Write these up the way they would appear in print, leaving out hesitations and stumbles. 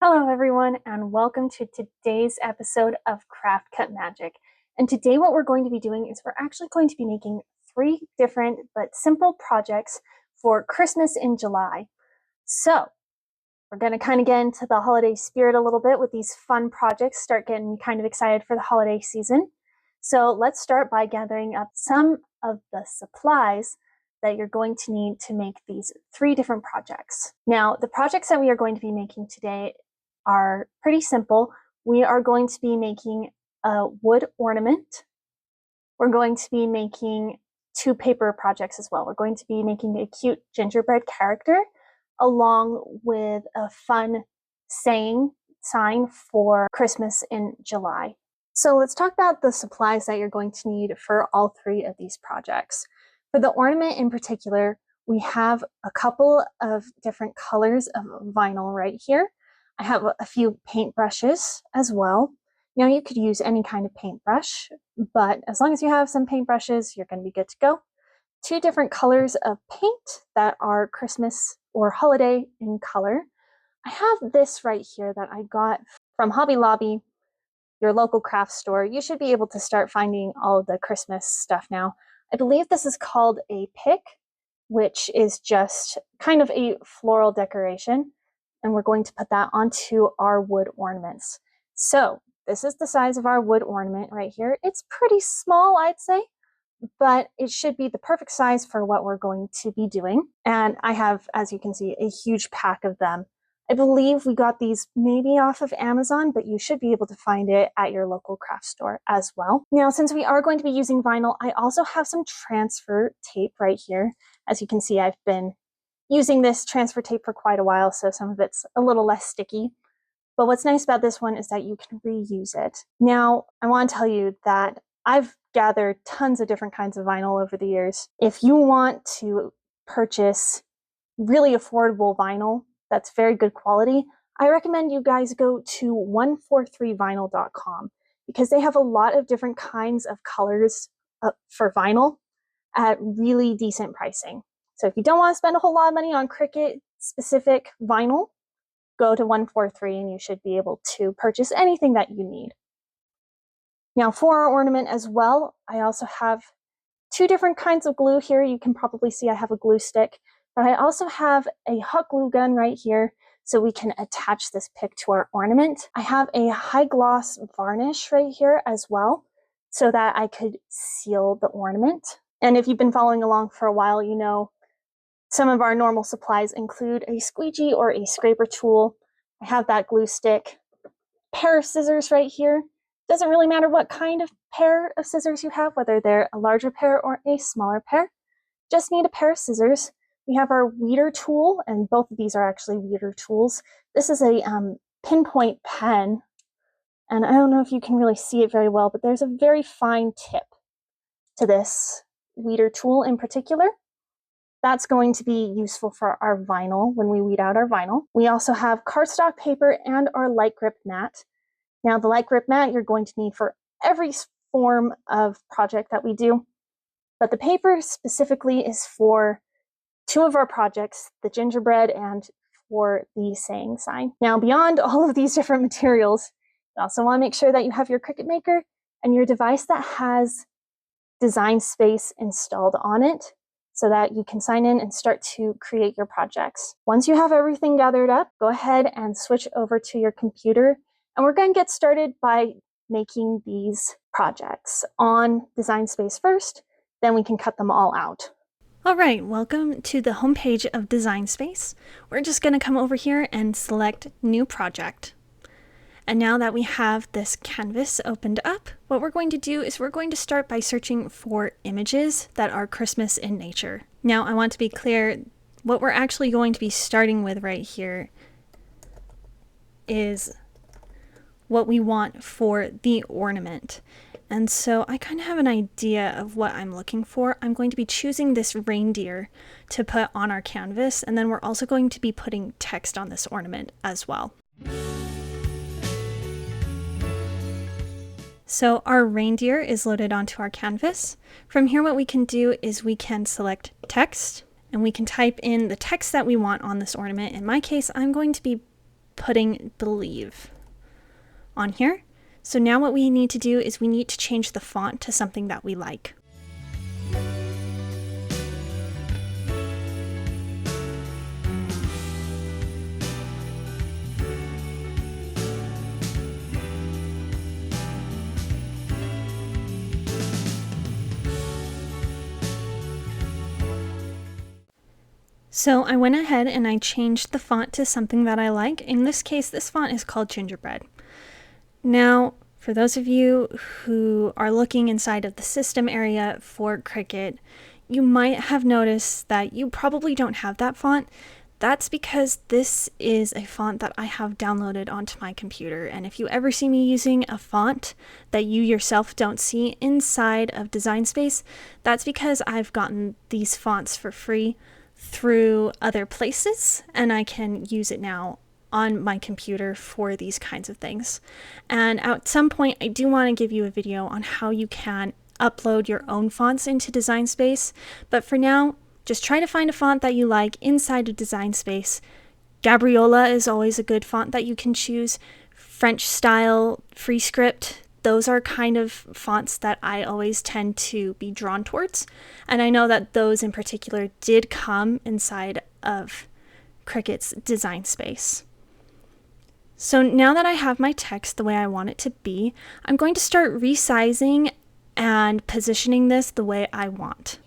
Hello everyone and welcome to today's episode of Craft Cut Magic. And today what we're going to be doing is we're actually going to be making 3 different but simple projects for Christmas in July. So we're going to kind of get into the holiday spirit a little bit with these fun projects, start getting kind of excited for the holiday season. So let's start by gathering up some of the supplies that you're going to need to make these 3 different projects. Now, the projects that we are going to be making today are pretty simple. We are going to be making a wood ornament. We're going to be making 2 paper projects as well. We're going to be making a cute gingerbread character along with a fun saying sign for Christmas in July. So let's talk about the supplies that you're going to need for all 3 of these projects. For the ornament in particular, we have a couple of different colors of vinyl right here. I have a few paintbrushes as well. Now you could use any kind of paintbrush, but as long as you have some paintbrushes, you're going to be good to go. 2 different colors of paint that are Christmas or holiday in color. I have this right here that I got from Hobby Lobby, your local craft store. You should be able to start finding all of the Christmas stuff now. I believe this is called a pick, which is just kind of a floral decoration. And we're going to put that onto our wood ornaments. So this is the size of our wood ornament right here. It's pretty small, I'd say, but it should be the perfect size for what we're going to be doing. And I have, as you can see, a huge pack of them. I believe we got these maybe off of Amazon, but you should be able to find it at your local craft store as well. Now, since we are going to be using vinyl, I also have some transfer tape right here. As you can see, I've been using this transfer tape for quite a while, so some of it's a little less sticky. But what's nice about this one is that you can reuse it. Now, I want to tell you that I've gathered tons of different kinds of vinyl over the years. If you want to purchase really affordable vinyl that's very good quality, I recommend you guys go to 143vinyl.com because they have a lot of different kinds of colors for vinyl at really decent pricing. So if you don't want to spend a whole lot of money on Cricut specific vinyl, go to 143 and you should be able to purchase anything that you need. Now for our ornament as well, I also have 2 different kinds of glue here. You can probably see I have a glue stick, but I also have a hot glue gun right here so we can attach this pick to our ornament. I have a high gloss varnish right here as well so that I could seal the ornament. And if you've been following along for a while, you know some of our normal supplies include a squeegee or a scraper tool. I have that glue stick, pair of scissors right here. Doesn't really matter what kind of pair of scissors you have, whether they're a larger pair or a smaller pair. Just need a pair of scissors. We have our weeder tool, and both of these are actually weeder tools. This is a pinpoint pen, and I don't know if you can really see it very well, but there's a very fine tip to this weeder tool in particular. That's going to be useful for our vinyl when we weed out our vinyl. We also have cardstock paper and our light grip mat. Now the light grip mat you're going to need for every form of project that we do, but the paper specifically is for 2 of our projects, the gingerbread and for the saying sign. Now beyond all of these different materials, you also want to make sure that you have your Cricut Maker and your device that has Design Space installed on it, so that you can sign in and start to create your projects. Once you have everything gathered up, go ahead and switch over to your computer. And we're going to get started by making these projects on Design Space first, then we can cut them all out. All right, welcome to the homepage of Design Space. We're just going to come over here and select New Project. And now that we have this canvas opened up, what we're going to do is we're going to start by searching for images that are Christmas in nature. Now, I want to be clear, what we're actually going to be starting with right here is what we want for the ornament. And so I kind of have an idea of what I'm looking for. I'm going to be choosing this reindeer to put on our canvas, and then we're also going to be putting text on this ornament as well. So our reindeer is loaded onto our canvas. From here, what we can do is we can select text and we can type in the text that we want on this ornament. In my case, I'm going to be putting believe on here. So now what we need to do is we need to change the font to something that we like. So I went ahead and I changed the font to something that I like. In this case, this font is called Gingerbread. Now, for those of you who are looking inside of the system area for Cricut, you might have noticed that you probably don't have that font. That's because this is a font that I have downloaded onto my computer. And if you ever see me using a font that you yourself don't see inside of Design Space, that's because I've gotten these fonts for free through other places, and I can use it now on my computer for these kinds of things. And at some point, I do want to give you a video on how you can upload your own fonts into Design Space. But for now, just try to find a font that you like inside of Design Space. Gabriola is always a good font that you can choose. French style, free script, those are kind of fonts that I always tend to be drawn towards. And I know that those in particular did come inside of Cricut's Design Space. So now that I have my text the way I want it to be, I'm going to start resizing and positioning this the way I want.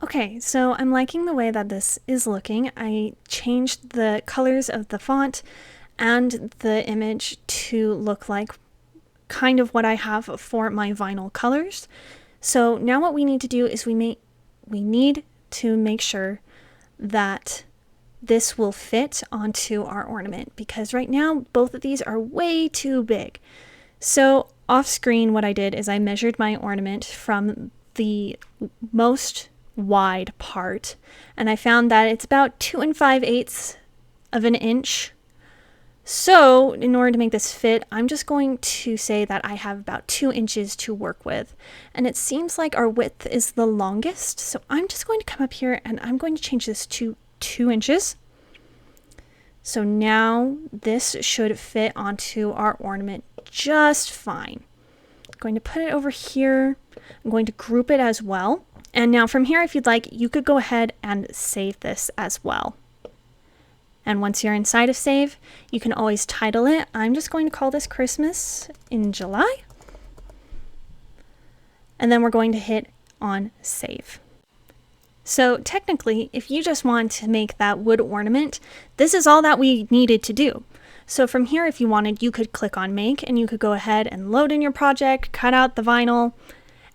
Okay, so I'm liking the way that this is looking. I changed the colors of the font and the image to look like kind of what I have for my vinyl colors. So now what we need to do is we need to make sure that this will fit onto our ornament, because right now both of these are way too big. So off screen, what I did is I measured my ornament from the most wide part, and I found that it's about 2 5/8 of an inch. So in order to make this fit, I'm just going to say that I have about 2 inches to work with, and it seems like our width is the longest, so I'm just going to come up here and I'm going to change this to 2 inches. So now this should fit onto our ornament just fine. I'm going to put it over here. I'm going to group it as well. And now from here, if you'd like, you could go ahead and save this as well. And once you're inside of save, you can always title it. I'm just going to call this Christmas in July. And then we're going to hit on save. So technically, if you just want to make that wood ornament, this is all that we needed to do. So from here, if you wanted, you could click on make and you could go ahead and load in your project, cut out the vinyl,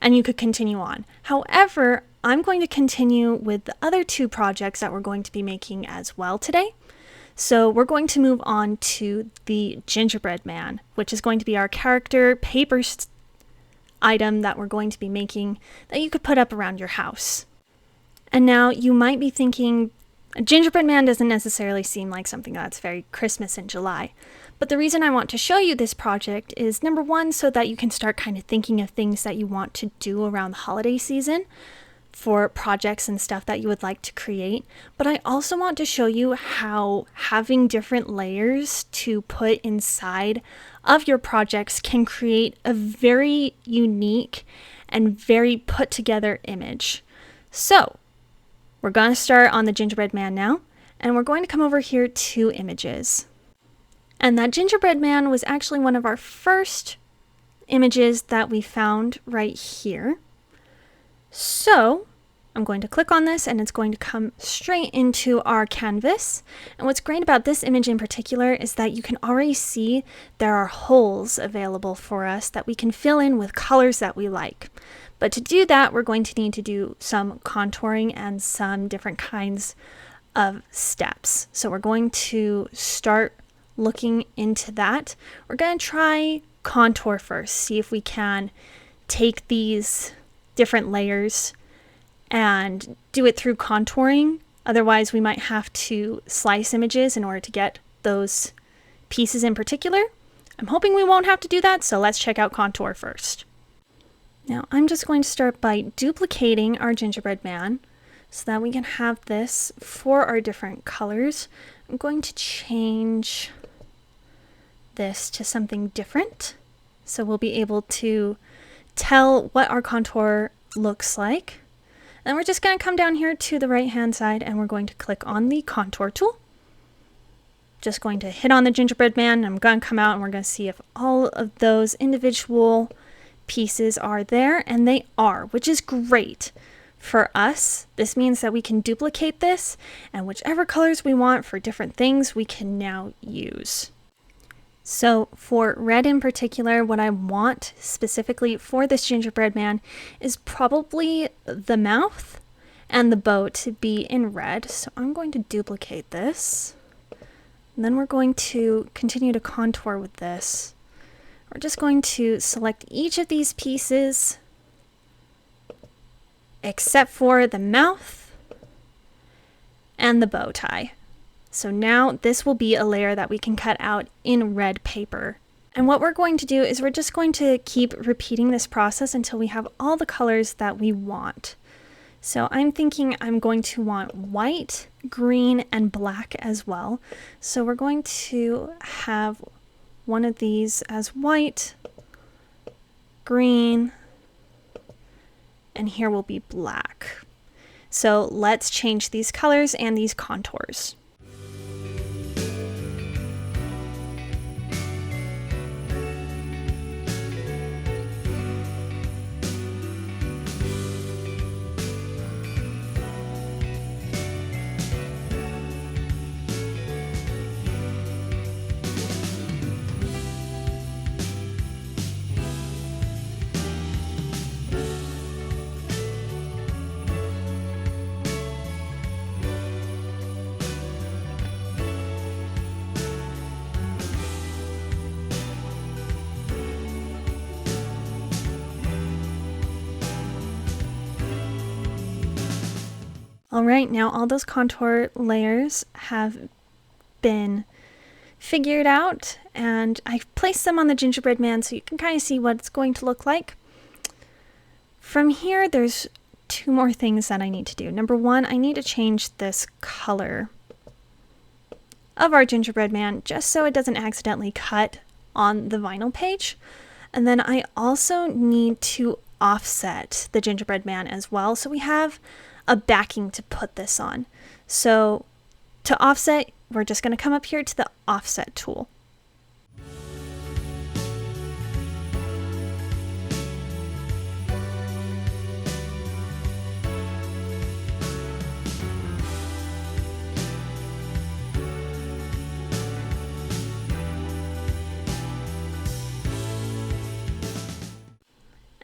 and you could continue on. However, I'm going to continue with the other 2 projects that we're going to be making as well today. So we're going to move on to the gingerbread man, which is going to be our character paper item that we're going to be making that you could put up around your house. And now you might be thinking, a gingerbread man doesn't necessarily seem like something that's very Christmas in July. But the reason I want to show you this project is, number one, so that you can start kind of thinking of things that you want to do around the holiday season for projects and stuff that you would like to create. But I also want to show you how having different layers to put inside of your projects can create a very unique and very put together image. So we're going to start on the gingerbread man now, and we're going to come over here to images. And that gingerbread man was actually one of our first images that we found right here. So I'm going to click on this and it's going to come straight into our canvas. And what's great about this image in particular is that you can already see there are holes available for us that we can fill in with colors that we like. But to do that, we're going to need to do some contouring and some different kinds of steps. So we're going to start looking into that. We're going to try contour first, see if we can take these different layers and do it through contouring. Otherwise, we might have to slice images in order to get those pieces in particular. I'm hoping we won't have to do that, so let's check out contour first. Now I'm just going to start by duplicating our gingerbread man so that we can have this for our different colors. I'm going to change this to something different so we'll be able to tell what our contour looks like. And we're just going to come down here to the right hand side and we're going to click on the contour tool. Just going to hit on the gingerbread man, and I'm going to come out and we're going to see if all of those individual pieces are there, and they are, which is great. For us, this means that we can duplicate this, and whichever colors we want for different things we can now use. So for red in particular, what I want specifically for this gingerbread man is probably the mouth and the bow to be in red. So I'm going to duplicate this. And then we're going to continue to contour with this. We're just going to select each of these pieces except for the mouth and the bow tie. So now this will be a layer that we can cut out in red paper. And what we're going to do is we're just going to keep repeating this process until we have all the colors that we want. So I'm thinking I'm going to want white, green, and black as well. So we're going to have one of these as white, green, and here will be black. So let's change these colors and these contours. Alright, now all those contour layers have been figured out, and I've placed them on the gingerbread man so you can kind of see what it's going to look like. From here, there's two more things that I need to do. Number one, I need to change this color of our gingerbread man just so it doesn't accidentally cut on the vinyl page. And then I also need to offset the gingerbread man as well, so we have a backing to put this on. So to offset, we're just going to come up here to the offset tool.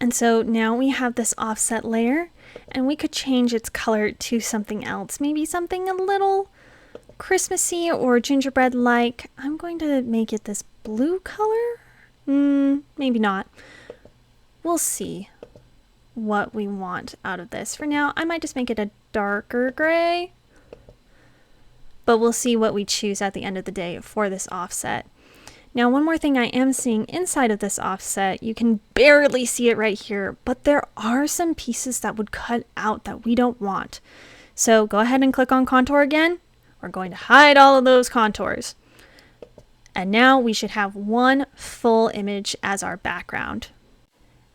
And so now we have this offset layer, and we could change its color to something else, maybe something a little Christmassy or gingerbread-like. I'm going to make it this blue color? Maybe not. We'll see what we want out of this. For now, I might just make it a darker gray, but we'll see what we choose at the end of the day for this offset. Now, one more thing I am seeing inside of this offset, you can barely see it right here, but there are some pieces that would cut out that we don't want. So go ahead and click on contour again. We're going to hide all of those contours. And now we should have one full image as our background.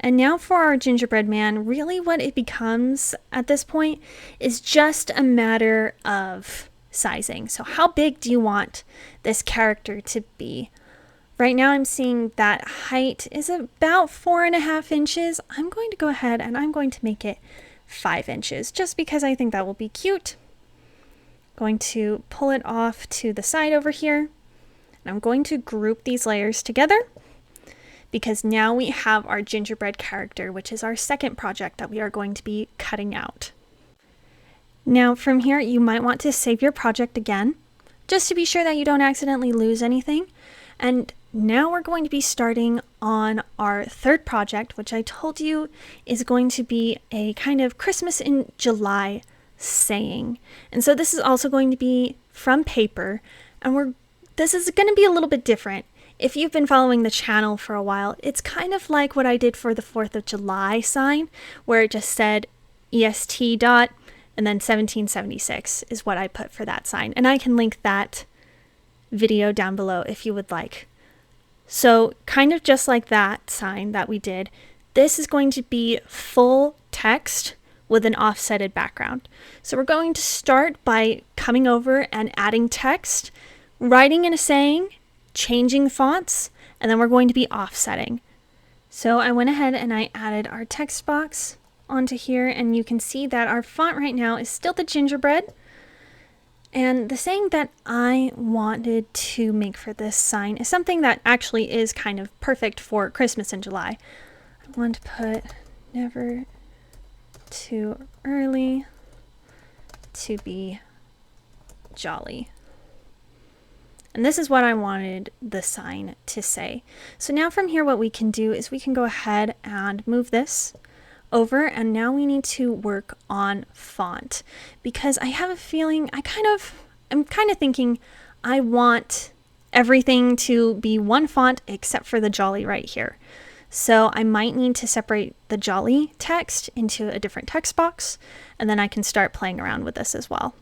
And now for our gingerbread man, really what it becomes at this point is just a matter of sizing. So how big do you want this character to be? Right now I'm seeing that height is about 4.5 inches. I'm going to go ahead and I'm going to make it 5 inches just because I think that will be cute. Going to pull it off to the side over here. And I'm going to group these layers together because now we have our gingerbread character, which is our second project that we are going to be cutting out. Now from here, you might want to save your project again, just to be sure that you don't accidentally lose anything. And now we're going to be starting on our third project, which I told you is going to be a kind of Christmas in July saying. And so this is also going to be from paper, and we're this is going to be a little bit different. If you've been following the channel for a while, it's kind of like what I did for the 4th of July sign, where it just said EST dot and then 1776 is what I put for that sign. And I can link that video down below if you would like. So kind of just like that sign that we did, this is going to be full text with an offsetted background. So we're going to start by coming over and adding text, writing in a saying, changing fonts, and then we're going to be offsetting. So I went ahead and I added our text box onto here, and you can see that our font right now is still the gingerbread. And the saying that I wanted to make for this sign is something that actually is kind of perfect for Christmas in July. I want to put never too early to be jolly. And this is what I wanted the sign to say. So now from here, what we can do is we can go ahead and move this over, and now we need to work on font, because I have a feeling I'm kind of thinking I want everything to be one font except for the jolly right here. So I might need to separate the jolly text into a different text box, and then I can start playing around with this as well.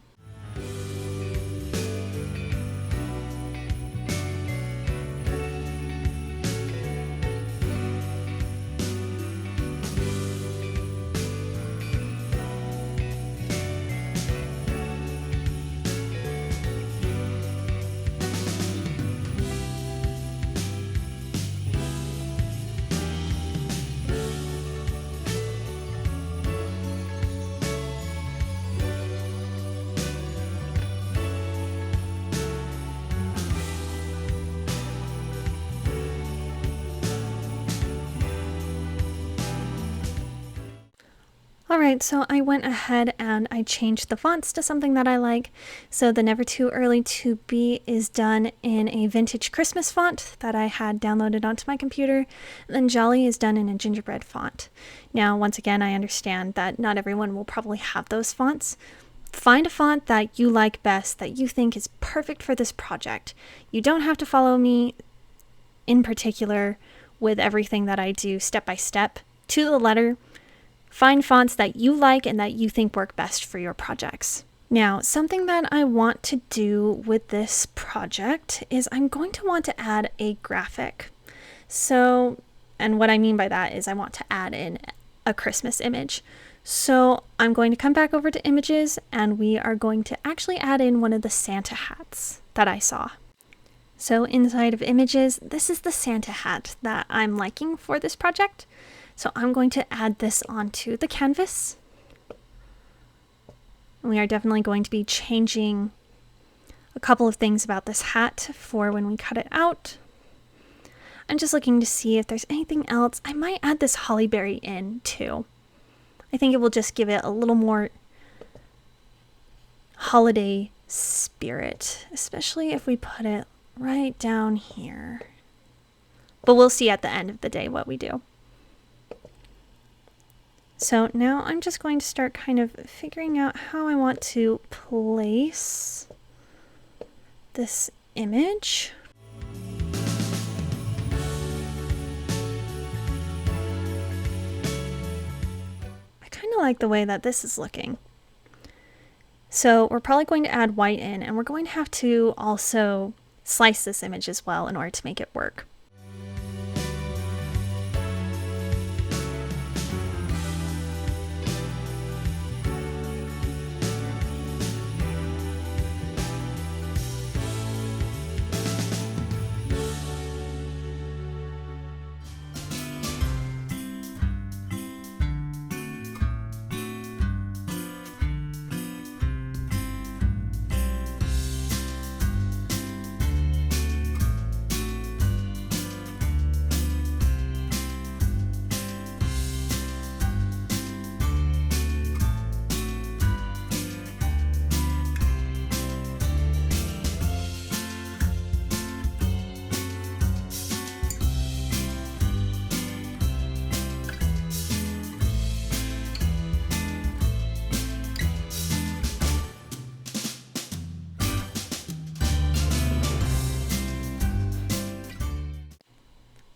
Alright, so I went ahead and I changed the fonts to something that I like. So the Never Too Early to Be is done in a vintage Christmas font that I had downloaded onto my computer. And then Jolly is done in a gingerbread font. Now, once again, I understand that not everyone will probably have those fonts. Find a font that you like best, that you think is perfect for this project. You don't have to follow me in particular with everything that I do step by step to the letter. Find fonts that you like and that you think work best for your projects. Now, something that I want to do with this project is I'm going to want to add a graphic. So, and what I mean by that is I want to add in a Christmas image. So I'm going to come back over to images, and we are going to actually add in one of the Santa hats that I saw. So inside of images, this is the Santa hat that I'm liking for this project. So I'm going to add this onto the canvas. We are definitely going to be changing a couple of things about this hat for when we cut it out. I'm just looking to see if there's anything else. I might add this holly berry in too. I think it will just give it a little more holiday spirit, especially if we put it right down here. But we'll see at the end of the day what we do. So now I'm just going to start kind of figuring out how I want to place this image. I kind of like the way that this is looking. So we're probably going to add white in, and we're going to have to also slice this image as well in order to make it work.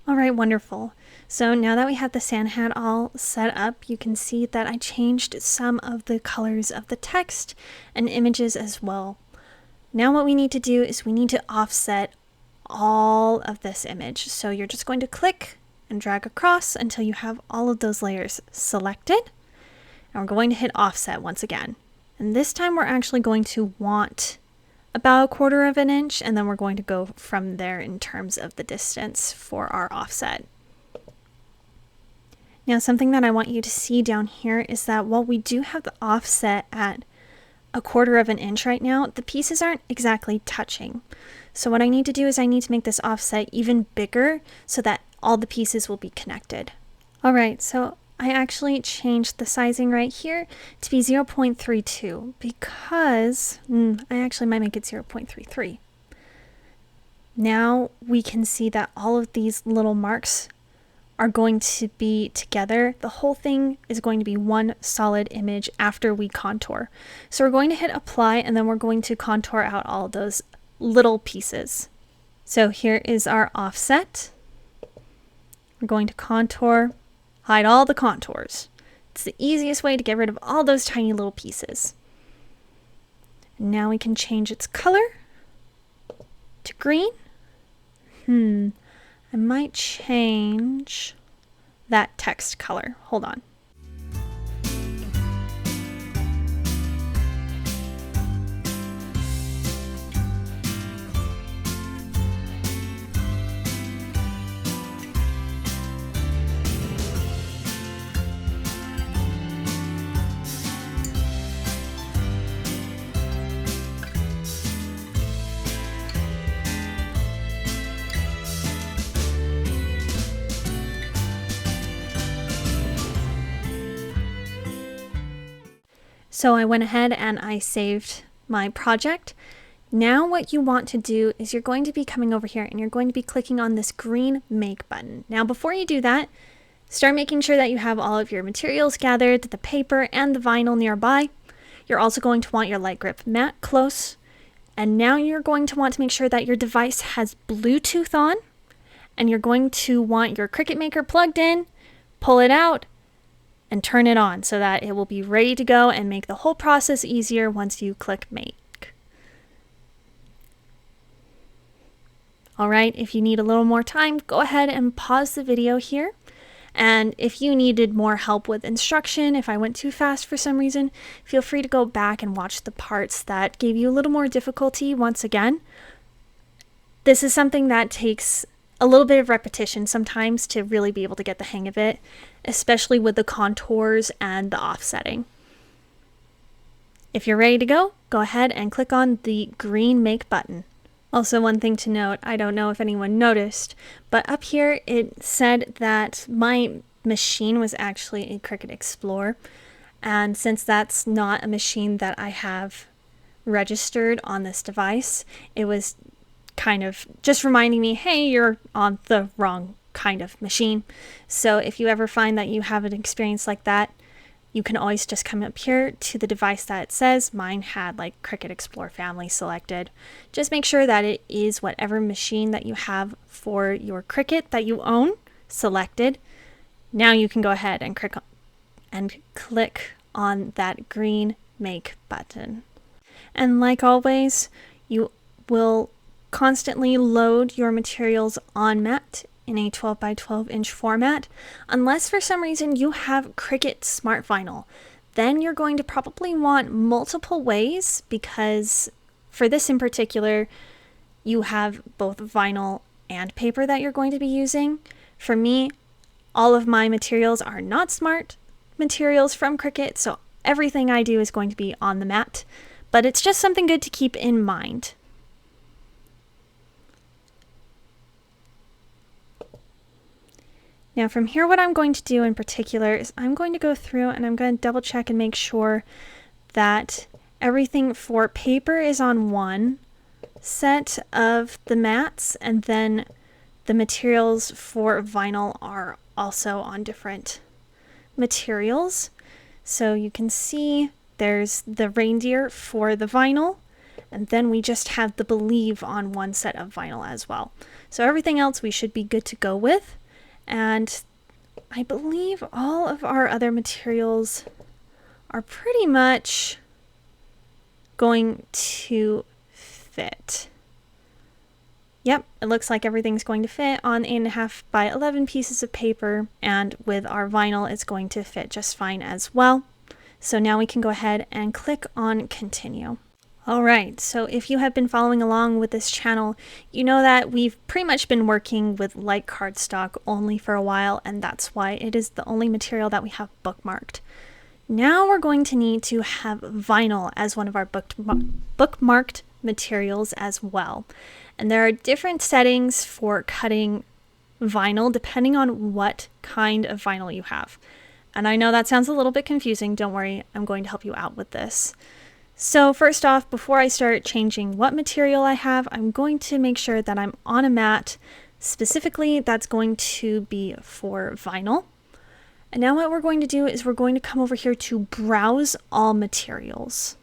All right, wonderful. So now that we have the Santa hat all set up, you can see that I changed some of the colors of the text and images as well. Now what we need to do is we need to offset all of this image. So you're just going to click and drag across until you have all of those layers selected. And we're going to hit offset once again. And this time we're actually going to want about 1/4 of an inch, and then we're going to go from there in terms of the distance for our offset. Now something that I want you to see down here is that while we do have the offset at 1/4 of an inch right now, the pieces aren't exactly touching. So what I need to do is I need to make this offset even bigger so that all the pieces will be connected. All right, so I actually changed the sizing right here to be 0.32 because I actually might make it 0.33. Now we can see that all of these little marks are going to be together. The whole thing is going to be one solid image after we contour. So we're going to hit apply, and then we're going to contour out all those little pieces. So here is our offset. We're going to contour, hide all the contours. It's the easiest way to get rid of all those tiny little pieces. And now we can change its color to green. I might change that text color. Hold on. So I went ahead and I saved my project. Now what you want to do is you're going to be coming over here and you're going to be clicking on this green make button. Now before you do that, start making sure that you have all of your materials gathered, the paper and the vinyl nearby. You're also going to want your light grip mat close. And now you're going to want to make sure that your device has Bluetooth on, and you're going to want your Cricut Maker plugged in, pull it out, and turn it on so that it will be ready to go and make the whole process easier once you click make. All right, if you need a little more time, go ahead and pause the video here. And if you needed more help with instruction, if I went too fast for some reason, feel free to go back and watch the parts that gave you a little more difficulty once again. This is something that takes a little bit of repetition sometimes to really be able to get the hang of it, especially with the contours and the offsetting. If you're ready to go ahead and click on the green make button. Also, one thing to note, I don't know if anyone noticed, but up here it said that my machine was actually a Cricut Explorer, and since that's not a machine that I have registered on this device, it was kind of just reminding me, hey, you're on the wrong kind of machine. So if you ever find that you have an experience like that, you can always just come up here to the device that it says. Mine had like Cricut Explorer family selected. Just make sure that it is whatever machine that you have for your Cricut that you own selected. Now you can go ahead and click on that green make button. And like always, you will constantly load your materials on mat in a 12 by 12 inch format, unless for some reason you have Cricut Smart Vinyl. Then you're going to probably want multiple ways, because for this in particular, you have both vinyl and paper that you're going to be using. For me, all of my materials are not smart materials from Cricut, so everything I do is going to be on the mat, but it's just something good to keep in mind. Now from here, what I'm going to do in particular is I'm going to go through and I'm going to double check and make sure that everything for paper is on one set of the mats, and then the materials for vinyl are also on different materials. So you can see there's the reindeer for the vinyl, And then we just have the Believe on one set of vinyl as well. So everything else we should be good to go with. And I believe all of our other materials are pretty much going to fit. Yep, it looks like everything's going to fit on 8.5 by 11 pieces of paper, and with our vinyl it's going to fit just fine as well. So now we can go ahead and click on continue. Alright, so if you have been following along with this channel, you know that we've pretty much been working with light cardstock only for a while, and that's why it is the only material that we have bookmarked. Now we're going to need to have vinyl as one of our bookmarked materials as well. And there are different settings for cutting vinyl depending on what kind of vinyl you have. And I know that sounds a little bit confusing. Don't worry, I'm going to help you out with this. So first off, before I start changing what material I have, I'm going to make sure that I'm on a mat. Specifically, that's going to be for vinyl. And now what we're going to do is we're going to come over here to Browse All Materials.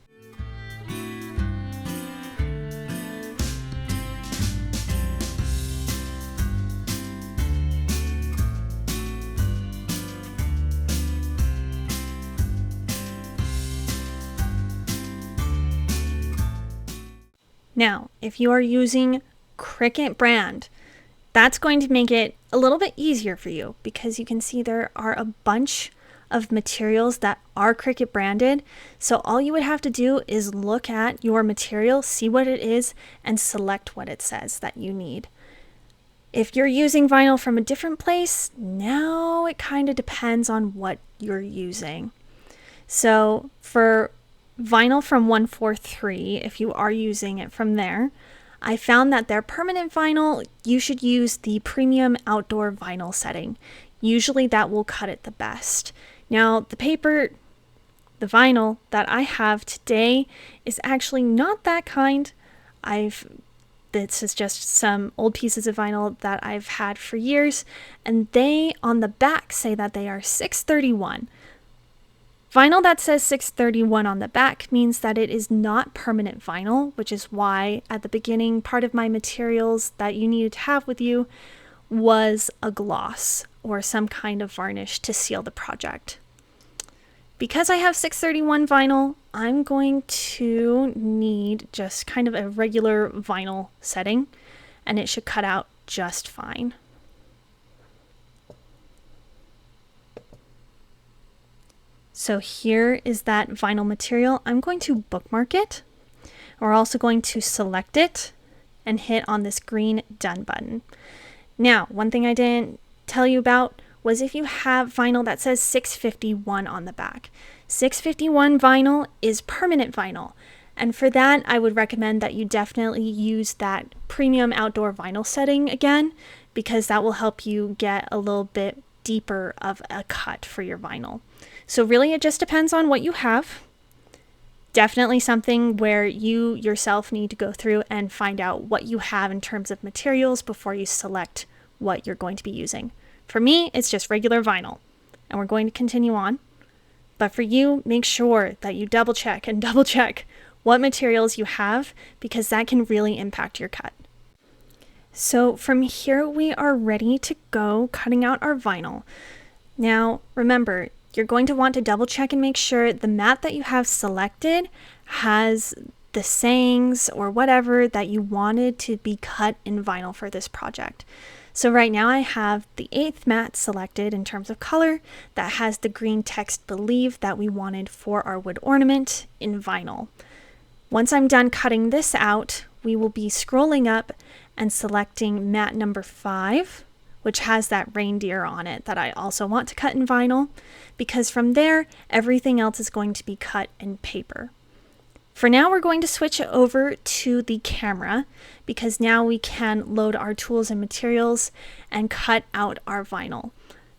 Now, if you are using Cricut brand, that's going to make it a little bit easier for you because you can see there are a bunch of materials that are Cricut branded. So all you would have to do is look at your material, see what it is, and select what it says that you need. If you're using vinyl from a different place, now it kind of depends on what you're using. So for vinyl from 143, if you are using it from there, I found that their permanent vinyl, you should use the premium outdoor vinyl setting. Usually that will cut it the best. Now the vinyl that I have today is actually not that kind. This is just some old pieces of vinyl that I've had for years, and they on the back say that they are 631. Vinyl that says 631 on the back means that it is not permanent vinyl, which is why at the beginning part of my materials that you needed to have with you was a gloss or some kind of varnish to seal the project. Because I have 631 vinyl, I'm going to need just kind of a regular vinyl setting, and it should cut out just fine. So here is that vinyl material. I'm going to bookmark it. We're also going to select it and hit on this green Done button. Now, one thing I didn't tell you about was if you have vinyl that says 651 on the back. 651 vinyl is permanent vinyl. And for that, I would recommend that you definitely use that premium outdoor vinyl setting again, because that will help you get a little bit deeper of a cut for your vinyl. So really it just depends on what you have. Definitely something where you yourself need to go through and find out what you have in terms of materials before you select what you're going to be using. For me, it's just regular vinyl, and we're going to continue on. But for you, make sure that you double check what materials you have, because that can really impact your cut. So from here, we are ready to go cutting out our vinyl. Now, remember, you're going to want to double check and make sure the mat that you have selected has the sayings or whatever that you wanted to be cut in vinyl for this project. So right now I have the 8th mat selected in terms of color that has the green text Believe that we wanted for our wood ornament in vinyl. Once I'm done cutting this out, we will be scrolling up and selecting mat number 5, which has that reindeer on it that I also want to cut in vinyl, because from there, everything else is going to be cut in paper. For now, we're going to switch over to the camera, because now we can load our tools and materials and cut out our vinyl.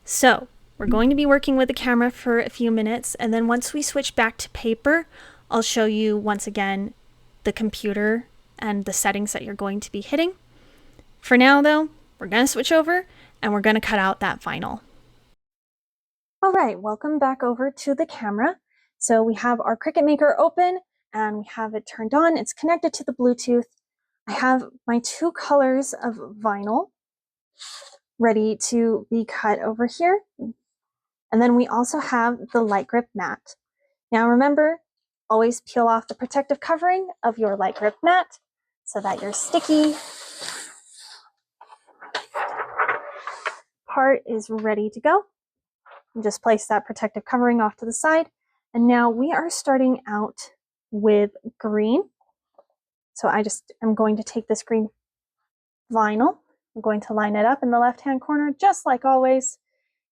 So we're going to be working with the camera for a few minutes, and then once we switch back to paper, I'll show you once again the computer and the settings that you're going to be hitting. For now though, we're going to switch over and we're going to cut out that vinyl. All right, welcome back over to the camera. So we have our Cricut Maker open, and we have it turned on. It's connected to the Bluetooth. I have my 2 colors of vinyl ready to be cut over here. And then we also have the light grip mat. Now remember, always peel off the protective covering of your light grip mat so that your sticky part is ready to go. And just place that protective covering off to the side. And now we are starting out with green. So I'm going to take this green vinyl. I'm going to line it up in the left-hand corner, just like always.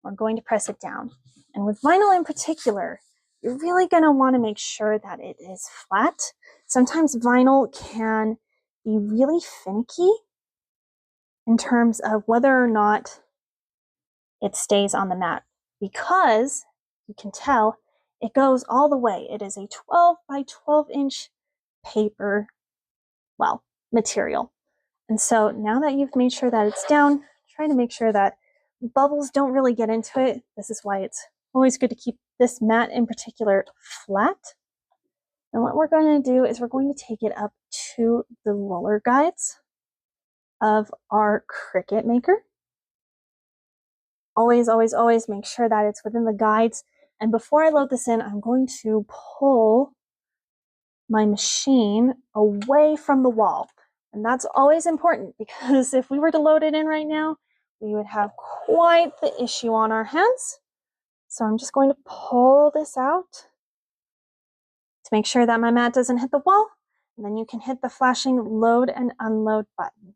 We're going to press it down. And with vinyl in particular, you're really going to want to make sure that it is flat. Sometimes vinyl can be really finicky in terms of whether or not it stays on the mat, because you can tell it goes all the way. It is a 12 by 12 inch paper, material. And so now that you've made sure that it's down, try to make sure that bubbles don't really get into it. This is why it's always good to keep this mat in particular flat. And what we're going to do is we're going to take it up to the roller guides of our Cricut maker. Always, always, always make sure that it's within the guides. And before I load this in, I'm going to pull my machine away from the wall. And that's always important, because if we were to load it in right now, we would have quite the issue on our hands. So I'm just going to pull this out to make sure that my mat doesn't hit the wall. And then you can hit the flashing load and unload button.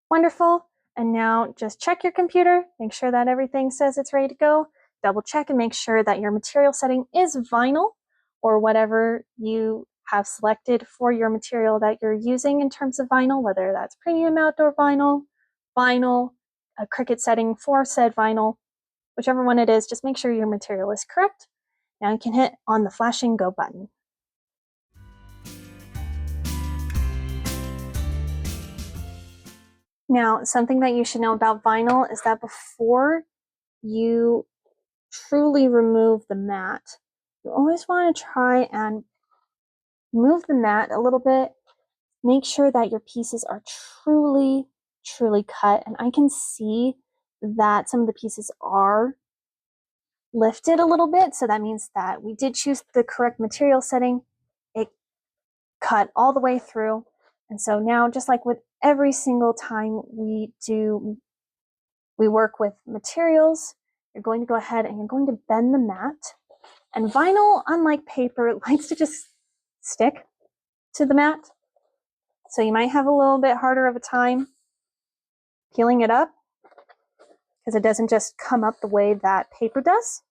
Wonderful. And now just check your computer, make sure that everything says it's ready to go. Double check and make sure that your material setting is vinyl, or whatever you have selected for your material that you're using in terms of vinyl, whether that's premium outdoor vinyl, a Cricut setting for said vinyl, whichever one it is, just make sure your material is correct. Now you can hit on the flashing go button. Now, something that you should know about vinyl is that before you truly remove the mat, you always want to try and move the mat a little bit. Make sure that your pieces are truly cut. And I can see that some of the pieces are lifted a little bit. So that means that we did choose the correct material setting. It cut all the way through. And so now, just like with every single time we work with materials, you're going to go ahead and you're going to bend the mat. And vinyl, unlike paper, likes to just stick to the mat. So you might have a little bit harder of a time peeling it up, because it doesn't just come up the way that paper does.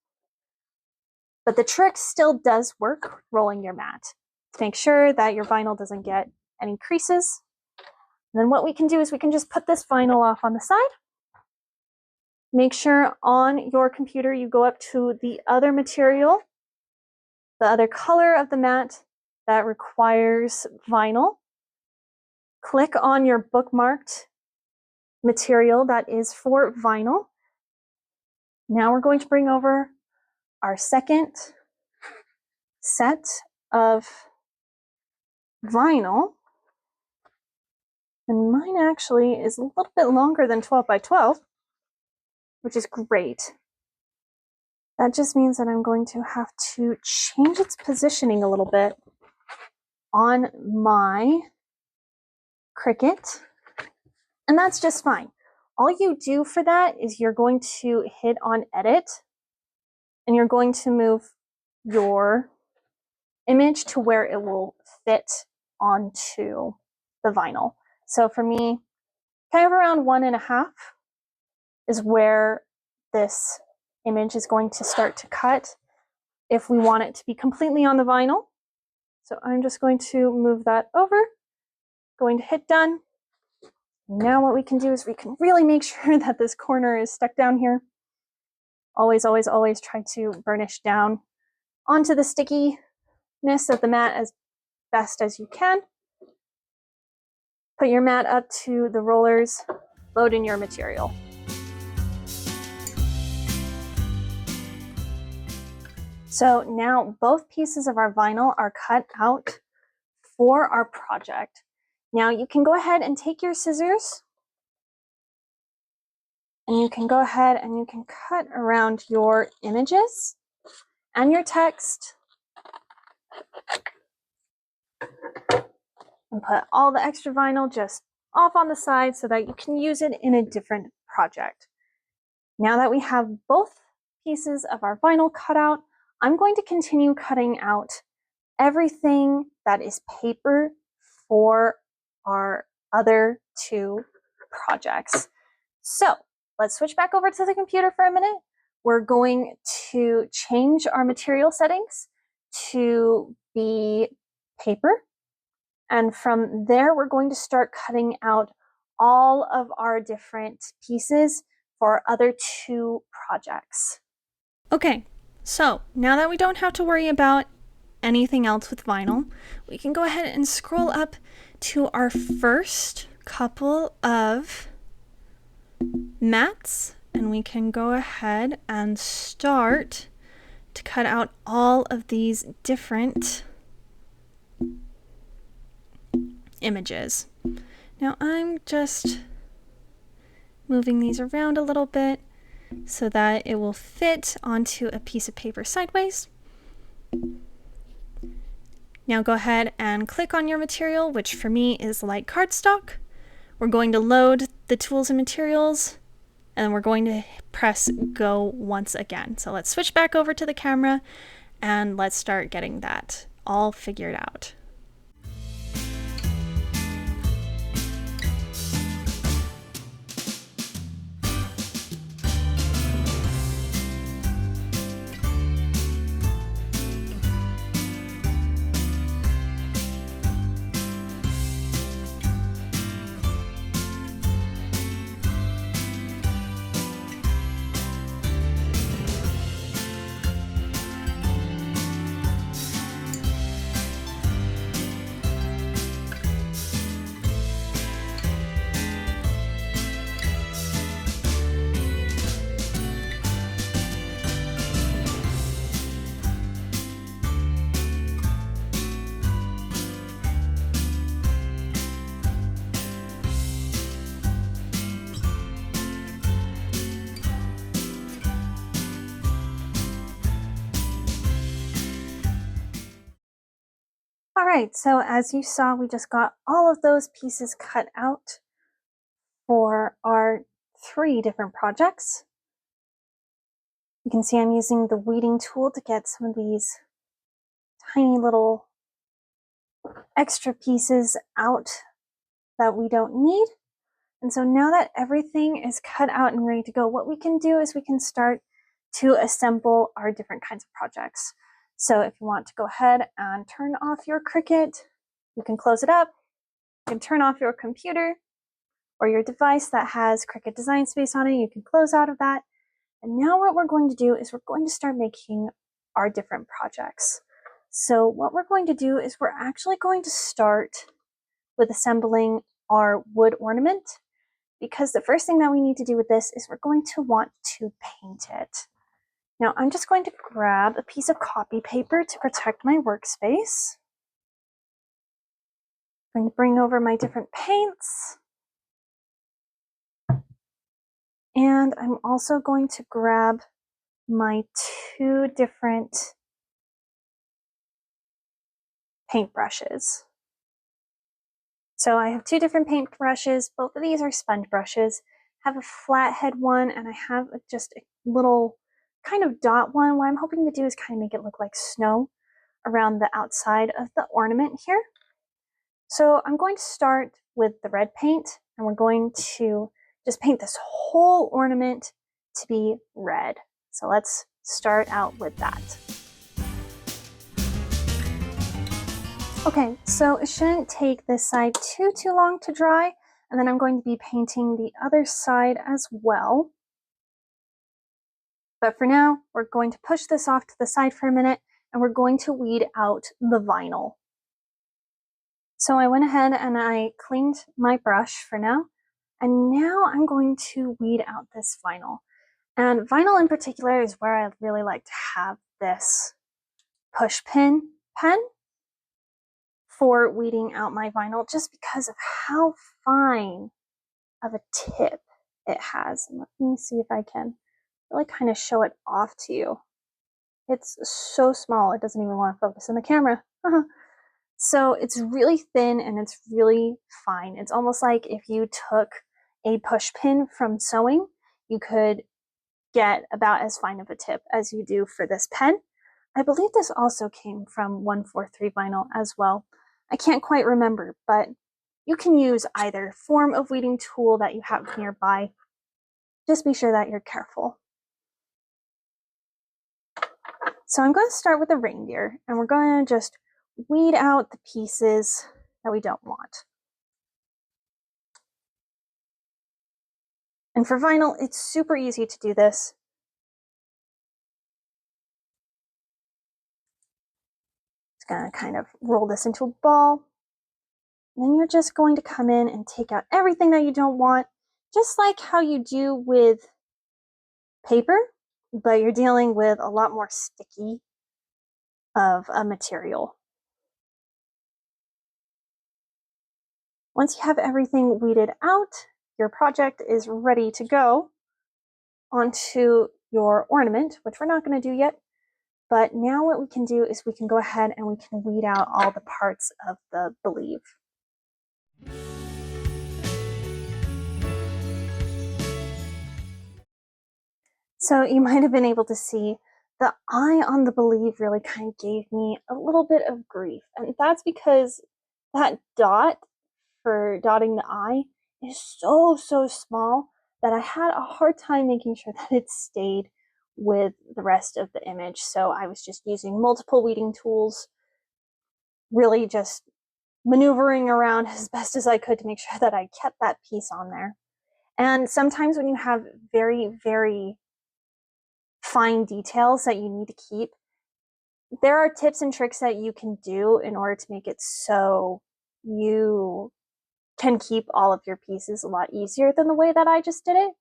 But the trick still does work, rolling your mat, to make sure that your vinyl doesn't get any creases. And then what we can do is we can just put this vinyl off on the side. Make sure on your computer you go up to the other material, the other color of the mat that requires vinyl. Click on your bookmarked material that is for vinyl. Now we're going to bring over our second set of vinyl. And mine actually is a little bit longer than 12 by 12, which is great. That just means that I'm going to have to change its positioning a little bit on my Cricut, and that's just fine. All you do for that is you're going to hit on edit, and you're going to move your image to where it will fit onto the vinyl. So for me, kind of around 1.5 is where this image is going to start to cut if we want it to be completely on the vinyl. So I'm just going to move that over, going to hit done. Now what we can do is we can really make sure that this corner is stuck down here. Always, always, always try to burnish down onto the stickiness of the mat as best as you can. Put Put your mat up to the rollers, load in your material. So now both pieces of our vinyl are cut out for our project. Now you can go ahead and take your scissors and you can go ahead and you can cut around your images and your text and put all the extra vinyl just off on the side so that you can use it in a different project. Now that we have both pieces of our vinyl cut out, I'm going to continue cutting out everything that is paper for our other two projects. So let's switch back over to the computer for a minute. We're going to change our material settings to be paper. And from there, we're going to start cutting out all of our different pieces for our other two projects. Okay, so now that we don't have to worry about anything else with vinyl, we can go ahead and scroll up to our first couple of mats, and we can go ahead and start to cut out all of these different images. Now I'm just moving these around a little bit so that it will fit onto a piece of paper sideways. Now go ahead and click on your material, which for me is light cardstock. We're going to load the tools and materials, and we're going to press go once again. So let's switch back over to the camera and let's start getting that all figured out. All right, so as you saw, we just got all of those pieces cut out for our 3 different projects. You can see I'm using the weeding tool to get some of these tiny little extra pieces out that we don't need. And so now that everything is cut out and ready to go, what we can do is we can start to assemble our different kinds of projects. So if you want to go ahead and turn off your Cricut, you can close it up. You can turn off your computer or your device that has Cricut Design Space on it. You can close out of that. And now what we're going to do is we're going to start making our different projects. So what we're going to do is we're actually going to start with assembling our wood ornament, because the first thing that we need to do with this is we're going to want to paint it. Now I'm just going to grab a piece of copy paper to protect my workspace. I'm going to bring over my different paints. And I'm also going to grab my 2 different paint brushes. So I have 2 different paint brushes. Both of these are sponge brushes. I have a flathead one and I have just a little kind of dot one. What I'm hoping to do is kind of make it look like snow around the outside of the ornament here. So I'm going to start with the red paint, and we're going to just paint this whole ornament to be red. So let's start out with that. Okay, so it shouldn't take this side too long to dry, and then I'm going to be painting the other side as well. But for now, we're going to push this off to the side for a minute, and we're going to weed out the vinyl. So I went ahead and I cleaned my brush for now, and now I'm going to weed out this vinyl. And vinyl in particular is where I really like to have this push pin pen for weeding out my vinyl, just because of how fine of a tip it has. And let me see if I can really kind of show it off to you. It's so small, it doesn't even want to focus on the camera. So it's really thin and it's really fine. It's almost like if you took a push pin from sewing, you could get about as fine of a tip as you do for this pen. I believe this also came from 143 vinyl as well. I can't quite remember, but you can use either form of weeding tool that you have nearby. Just be sure that you're careful. So I'm going to start with the reindeer, and we're going to just weed out the pieces that we don't want. And for vinyl, it's super easy to do this. Just going to kind of roll this into a ball. And then you're just going to come in and take out everything that you don't want, just like how you do with paper, but you're dealing with a lot more sticky of a material. Once you have everything weeded out, your project is ready to go onto your ornament, which we're not going to do yet. But now what we can do is we can go ahead and we can weed out all the parts of the believe. So you might have been able to see the eye on the believe really kind of gave me a little bit of grief. And that's because that dot for dotting the eye is so small that I had a hard time making sure that it stayed with the rest of the image. So I was just using multiple weeding tools, really just maneuvering around as best as I could to make sure that I kept that piece on there. And sometimes when you have very fine details that you need to keep, there are tips and tricks that you can do in order to make it so you can keep all of your pieces a lot easier than the way that I just did it.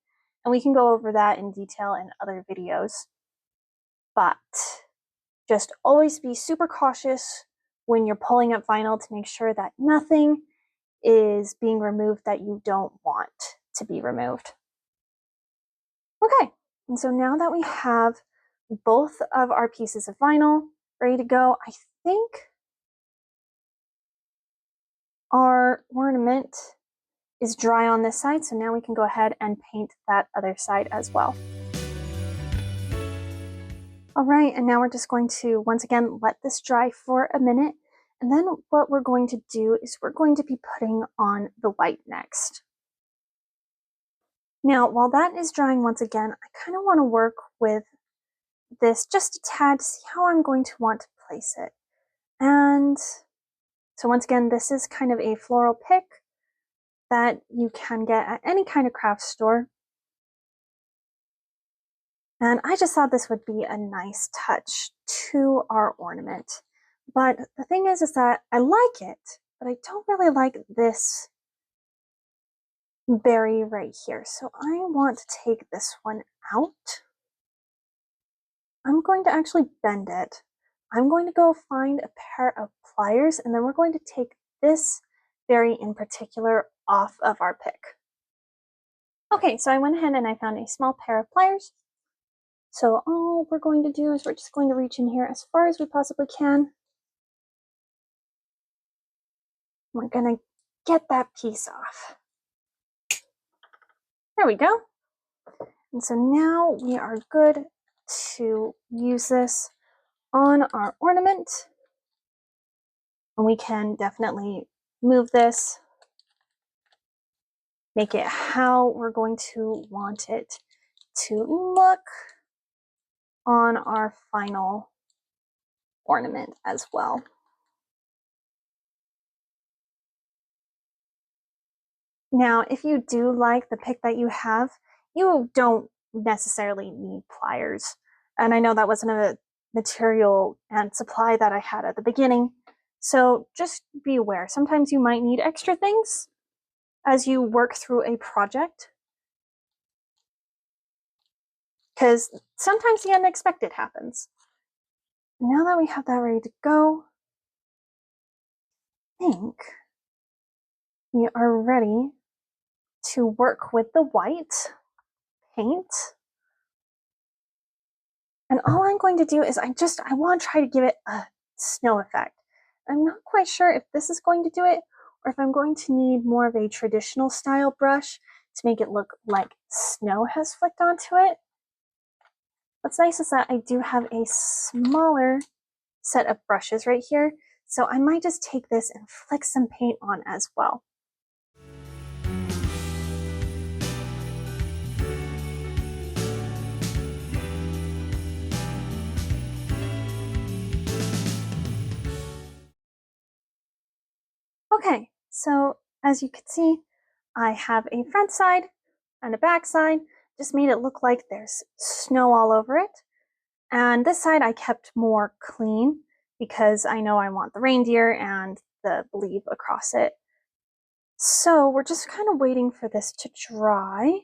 And we can go over that in detail in other videos. But just always be super cautious when you're pulling up vinyl to make sure that nothing is being removed that you don't want to be removed. Okay, and so now that we have both of our pieces of vinyl ready to go, I think our ornament is dry on this side, so now we can go ahead and paint that other side as well. All right, and now we're just going to once again let this dry for a minute, and then what we're going to do is we're going to be putting on the white next. Now, while that is drying once again, I kind of want to work with this just a tad to see how I'm going to want to place it. And so once again, this is kind of a floral pick that you can get at any kind of craft store. And I just thought this would be a nice touch to our ornament. But the thing is that I like it, but I don't really like this berry right here. So I want to take this one out. I'm going to actually bend it. I'm going to go find a pair of pliers, and then we're going to take this berry in particular off of our pick. Okay, so I went ahead and I found a small pair of pliers. So all we're going to do is we're just going to reach in here as far as we possibly can. We're going to get that piece off. There we go. And so now we are good to use this on our ornament. And we can definitely move this, make it how we're going to want it to look on our final ornament as well. Now, if you do like the pick that you have, you don't necessarily need pliers. And I know that wasn't a material and supply that I had at the beginning, So just be aware. Sometimes you might need extra things as you work through a project, because sometimes the unexpected happens. Now that we have that ready to go, I think we are ready to work with the white paint. And all I'm going to do is I want to try to give it a snow effect. I'm not quite sure if this is going to do it or if I'm going to need more of a traditional style brush to make it look like snow has flicked onto it. What's nice is that I do have a smaller set of brushes right here, so I might just take this and flick some paint on as well. Okay, so as you can see, I have a front side and a back side. Just made it look like there's snow all over it. And this side I kept more clean because I know I want the reindeer and the leaf across it. So we're just kind of waiting for this to dry.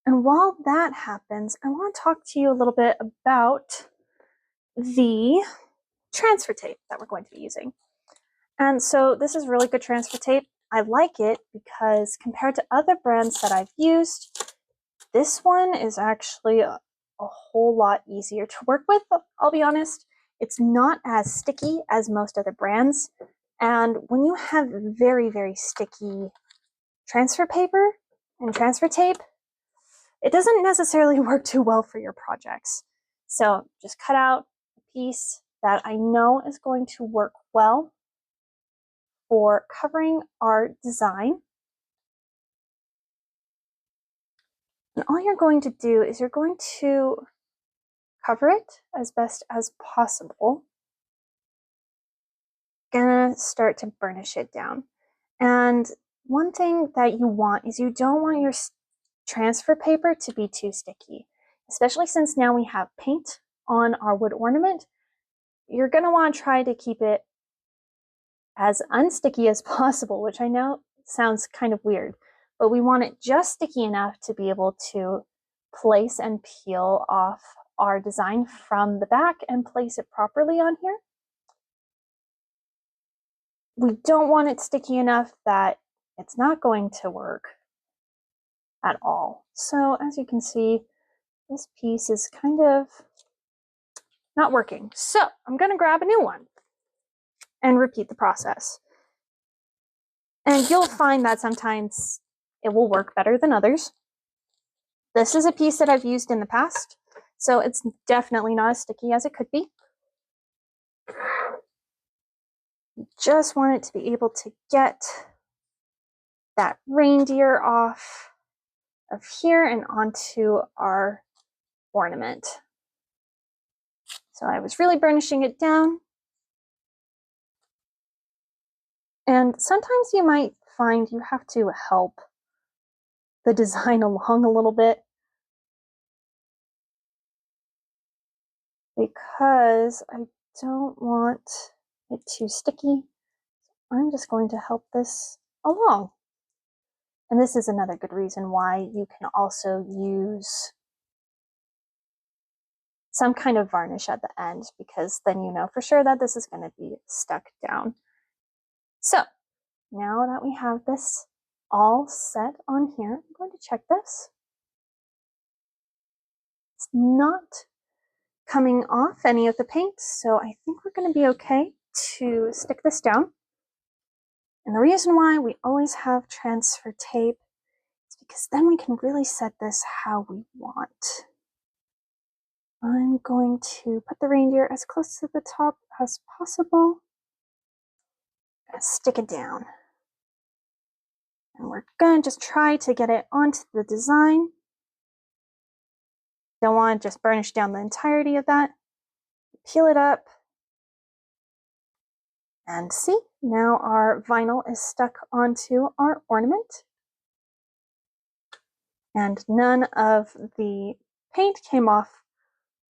And while that happens, I want to talk to you a little bit about the transfer tape that we're going to be using. And so this is really good transfer tape. I like it because compared to other brands that I've used, this one is actually a whole lot easier to work with, I'll be honest. It's not as sticky as most other brands. And when you have very, very sticky transfer paper and transfer tape, it doesn't necessarily work too well for your projects. So just cut out a piece that I know is going to work well for covering our design. And all you're going to do is you're going to cover it as best as possible. Gonna start to burnish it down. And one thing that you want is you don't want your transfer paper to be too sticky, especially since now we have paint on our wood ornament. You're gonna want to try to keep it as unsticky as possible, which I know sounds kind of weird, but we want it just sticky enough to be able to place and peel off our design from the back and place it properly on here. We don't want it sticky enough that it's not going to work at all. So as you can see, this piece is kind of not working. So I'm going to grab a new one and repeat the process. And you'll find that sometimes it will work better than others. This is a piece that I've used in the past, so it's definitely not as sticky as it could be. You just want it to be able to get that reindeer off of here and onto our ornament. So I was really burnishing it down. And sometimes you might find you have to help the design along a little bit because I don't want it too sticky. I'm just going to help this along. And this is another good reason why you can also use some kind of varnish at the end, because then you know for sure that this is going to be stuck down. So now that we have this all set on here, I'm going to check this. It's not coming off any of the paint, so I think we're going to be okay to stick this down. And the reason why we always have transfer tape is because then we can really set this how we want. I'm going to put the reindeer as close to the top as possible and stick it down. And we're going to just try to get it onto the design. Don't want to just burnish down the entirety of that. Peel it up. And see, now our vinyl is stuck onto our ornament. And none of the paint came off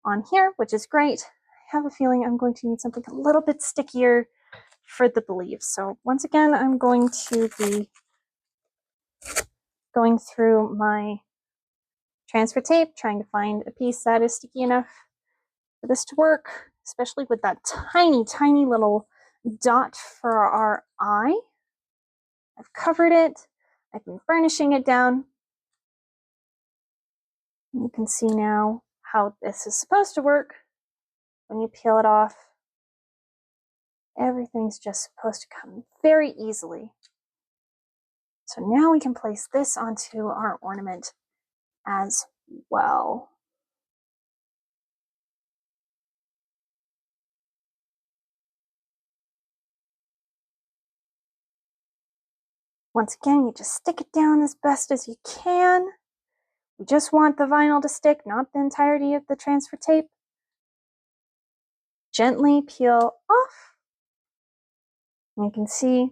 on here, which is great. have a feeling I'm going to need something a little bit stickier for the leaves. So once again, I'm going to be going through my transfer tape, trying to find a piece that is sticky enough for this to work, especially with that tiny, tiny little dot for our eye. I've covered it. I've been burnishing it down. You can see now how this is supposed to work. When you peel it off, everything's just supposed to come very easily. So now we can place this onto our ornament as well. Once again, you just stick it down as best as you can. You just want the vinyl to stick, not the entirety of the transfer tape. Gently peel off. And you can see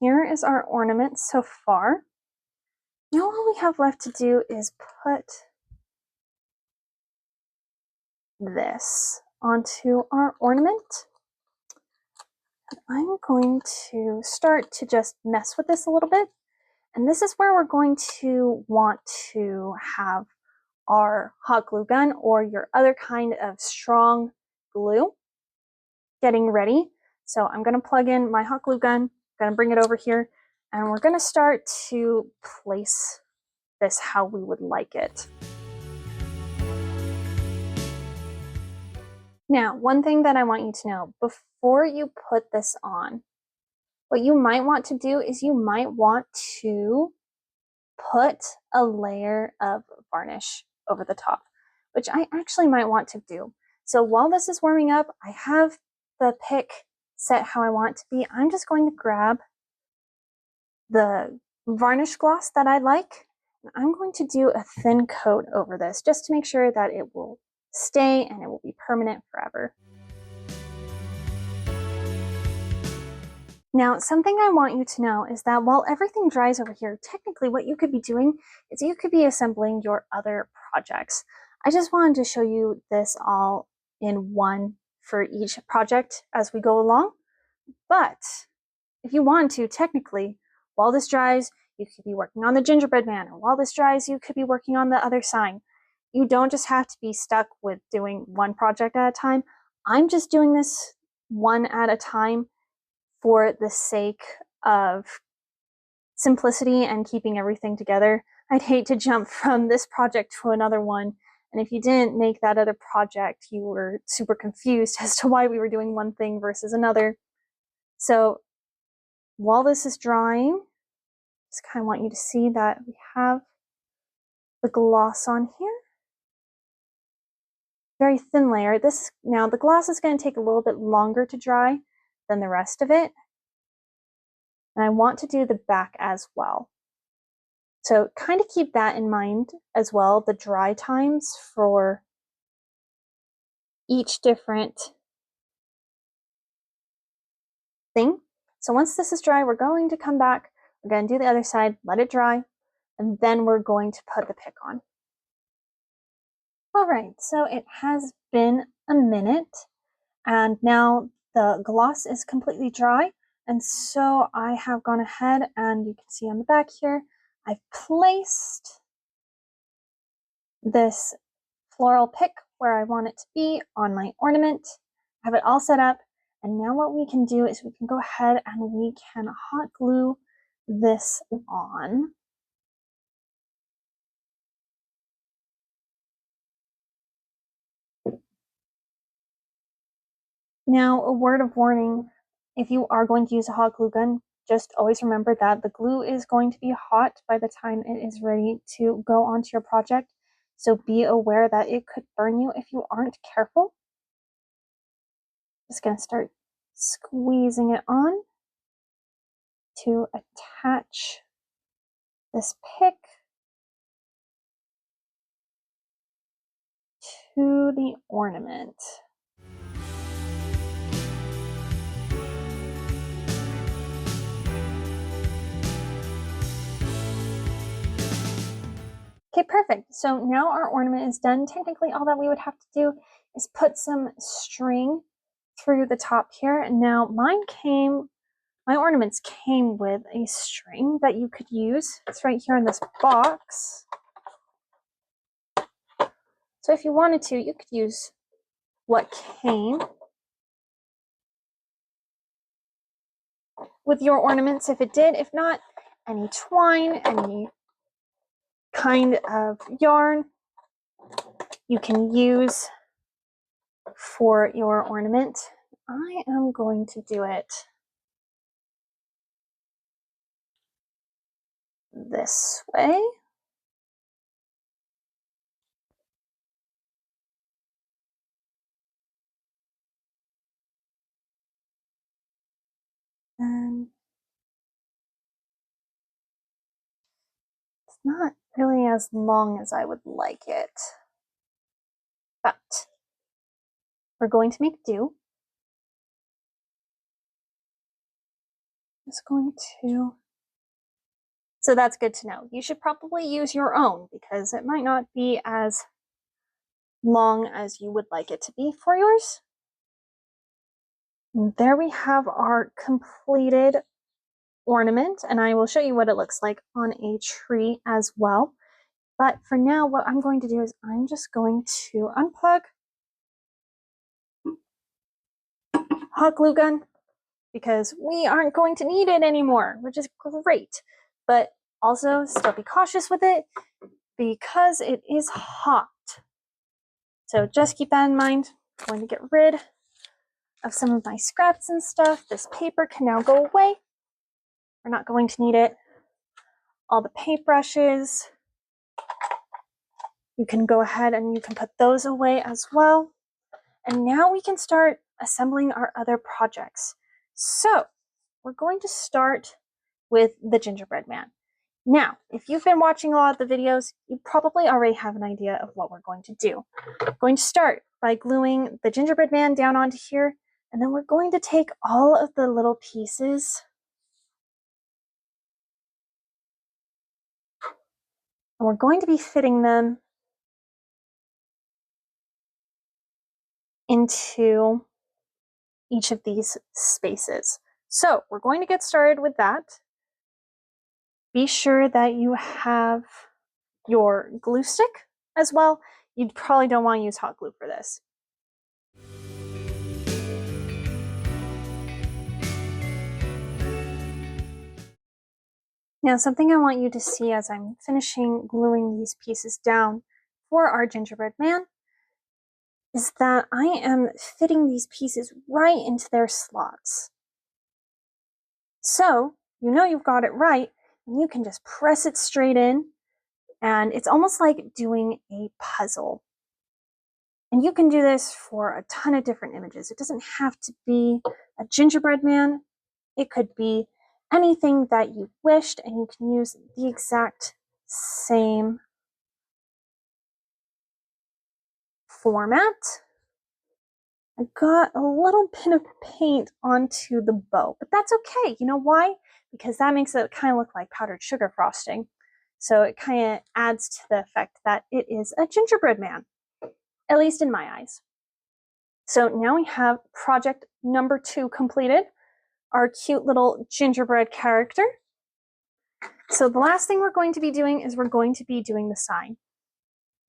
here is our ornament so far. Now all we have left to do is put this onto our ornament. I'm going to start to just mess with this a little bit. And this is where we're going to want to have our hot glue gun or your other kind of strong glue getting ready. So I'm going to plug in my hot glue gun, going to bring it over here, and we're going to start to place this how we would like it. Now, one thing that I want you to know, before you put this on, what you might want to do is you might want to put a layer of varnish over the top, which I actually might want to do. So while this is warming up, I have the pick set how I want it to be. I'm just going to grab the varnish gloss that I like, and I'm going to do a thin coat over this just to make sure that it will stay and it will be permanent forever. Now, something I want you to know is that while everything dries over here, technically what you could be doing is you could be assembling your other projects. I just wanted to show you this all in one for each project as we go along. But if you want to, technically, while this dries, you could be working on the gingerbread man, or while this dries, you could be working on the other sign. You don't just have to be stuck with doing one project at a time. I'm just doing this one at a time for the sake of simplicity and keeping everything together. I'd hate to jump from this project to another one, and if you didn't make that other project, you were super confused as to why we were doing one thing versus another. So while this is drying, just kind of want you to see that we have the gloss on here. Very thin layer. Now the gloss is going to take a little bit longer to dry than the rest of it. And I want to do the back as well. So kind of keep that in mind as well, the dry times for each different thing. So once this is dry, we're going to come back, we're going to do the other side, let it dry, and then we're going to put the pick on. All right, so it has been a minute, and now the gloss is completely dry. And so I have gone ahead, and you can see on the back here, I've placed this floral pick where I want it to be on my ornament. I have it all set up, and now what we can do is we can go ahead and we can hot glue this on. Now, a word of warning, if you are going to use a hot glue gun, just always remember that the glue is going to be hot by the time it is ready to go onto your project. So be aware that it could burn you if you aren't careful. Just going to start squeezing it on to attach this pick to the ornament. Okay, perfect. So now our ornament is done. Technically, all that we would have to do is put some string through the top here. Now my ornaments came with a string that you could use. It's right here in this box. So if you wanted to, you could use what came with your ornaments if it did. If not, any twine, any kind of yarn you can use for your ornament. I am going to do it this way. And it's not really as long as I would like it, but we're going to make do. Just going to, so that's good to know. You should probably use your own because it might not be as long as you would like it to be for yours. And there we have our completed ornament, and I will show you what it looks like on a tree as well. But for now, what I'm going to do is I'm just going to unplug hot glue gun because we aren't going to need it anymore, which is great. But also still be cautious with it because it is hot. So just keep that in mind. I'm going to get rid of some of my scraps and stuff. This paper can now go away. We're not going to need it. All the paintbrushes, you can go ahead and you can put those away as well. And now we can start assembling our other projects. So we're going to start with the gingerbread man. Now, if you've been watching a lot of the videos, you probably already have an idea of what we're going to do. We're going to start by gluing the gingerbread man down onto here, and then we're going to take all of the little pieces and we're going to be fitting them into each of these spaces. So we're going to get started with that. Be sure that you have your glue stick as well. You probably don't want to use hot glue for this. Now, something I want you to see as I'm finishing gluing these pieces down for our gingerbread man is that I am fitting these pieces right into their slots. So you know you've got it right, and you can just press it straight in, and it's almost like doing a puzzle. And you can do this for a ton of different images. It doesn't have to be a gingerbread man. It could be anything that you wished, and you can use the exact same format. I got a little bit of paint onto the bow, but that's okay. You know why? Because that makes it kind of look like powdered sugar frosting. So it kind of adds to the effect that it is a gingerbread man, at least in my eyes. So now we have project number 2 completed, our cute little gingerbread character. So the last thing we're going to be doing is we're going to be doing the sign.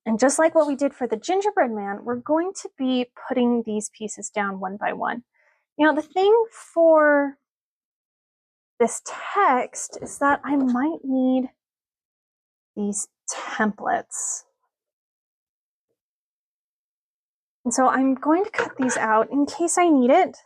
And just like what we did for the gingerbread man, we're going to be putting these pieces down one by one. Now, the thing for this text is that I might need these templates. And so I'm going to cut these out in case I need it.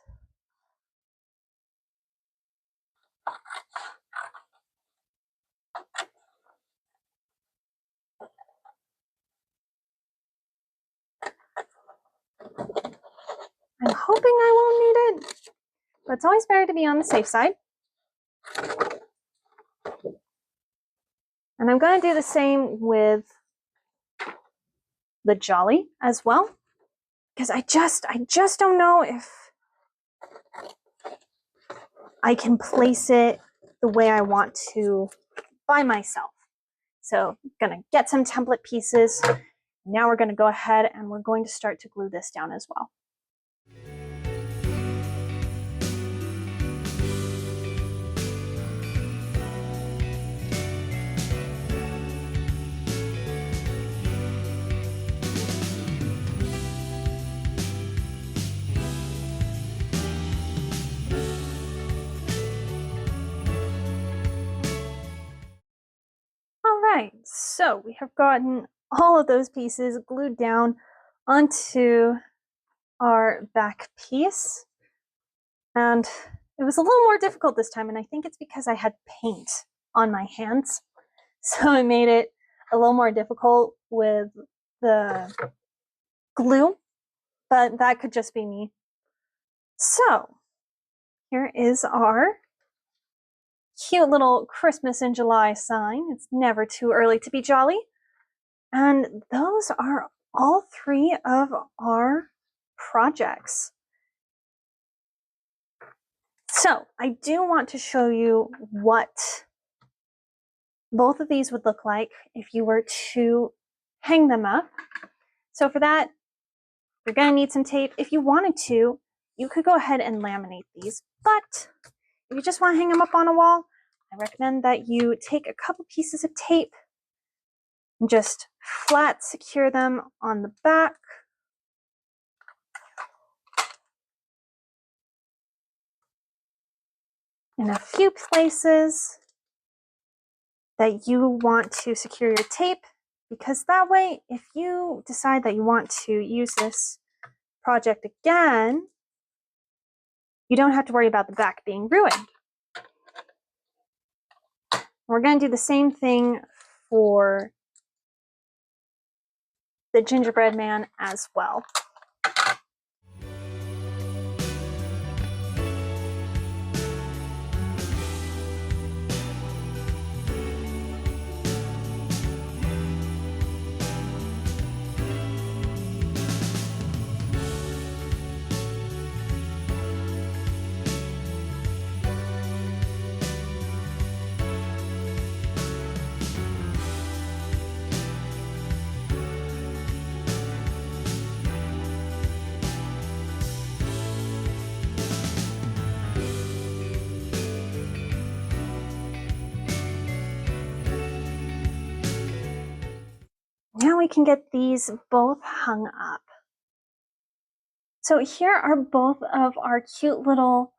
I'm hoping I won't need it, but it's always better to be on the safe side. And I'm going to do the same with the jolly as well, because I just don't know if I can place it the way I want to by myself. So I'm gonna get some template pieces Now we're going to go ahead and we're going to start to glue this down as well. All right, so we have gotten all of those pieces glued down onto our back piece. And it was a little more difficult this time, and I think it's because I had paint on my hands. So it made it a little more difficult with the glue, but that could just be me. So here is our cute little Christmas in July sign. It's never too early to be jolly. And those are all three of our projects. So I do want to show you what both of these would look like if you were to hang them up. So for that, you're going to need some tape. If you wanted to, you could go ahead and laminate these, but if you just want to hang them up on a wall, I recommend that you take a couple pieces of tape and just flat secure them on the back. In a few places that you want to secure your tape, because that way, if you decide that you want to use this project again, you don't have to worry about the back being ruined. We're going to do the same thing for the gingerbread man as well. Now we can get these both hung up. So here are both of our cute little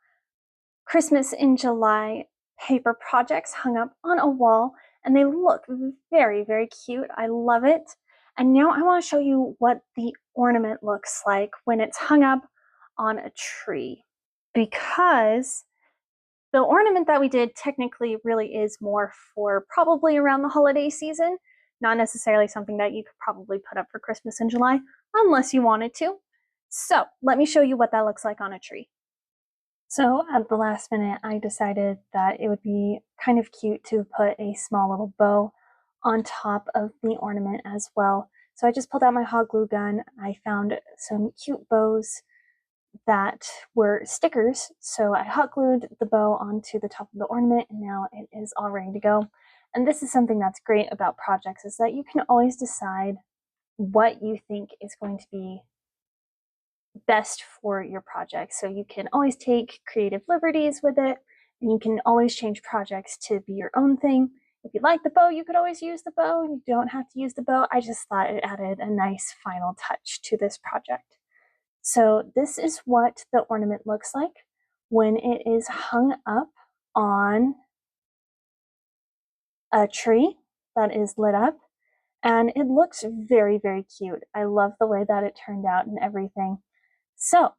Christmas in July paper projects hung up on a wall, and they look very, very cute. I love it. And now I want to show you what the ornament looks like when it's hung up on a tree, because the ornament that we did technically really is more for probably around the holiday season, not necessarily something that you could probably put up for Christmas in July unless you wanted to. So let me show you what that looks like on a tree. So at the last minute, I decided that it would be kind of cute to put a small little bow on top of the ornament as well. So I just pulled out my hot glue gun. I found some cute bows that were stickers. So I hot glued the bow onto the top of the ornament, and now it is all ready to go. And this is something that's great about projects, is that you can always decide what you think is going to be best for your project. So you can always take creative liberties with it, and you can always change projects to be your own thing. If you like the bow, you could always use the bow. You don't have to use the bow. I just thought it added a nice final touch to this project. So this is what the ornament looks like when it is hung up on a tree that is lit up, and it looks very, very cute. I love the way that it turned out and everything. So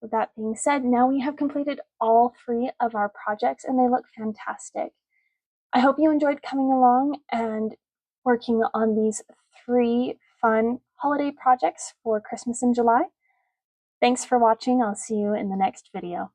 with that being said, now we have completed all three of our projects, and they look fantastic. I hope you enjoyed coming along and working on these three fun holiday projects for Christmas in July. Thanks for watching. I'll see you in the next video.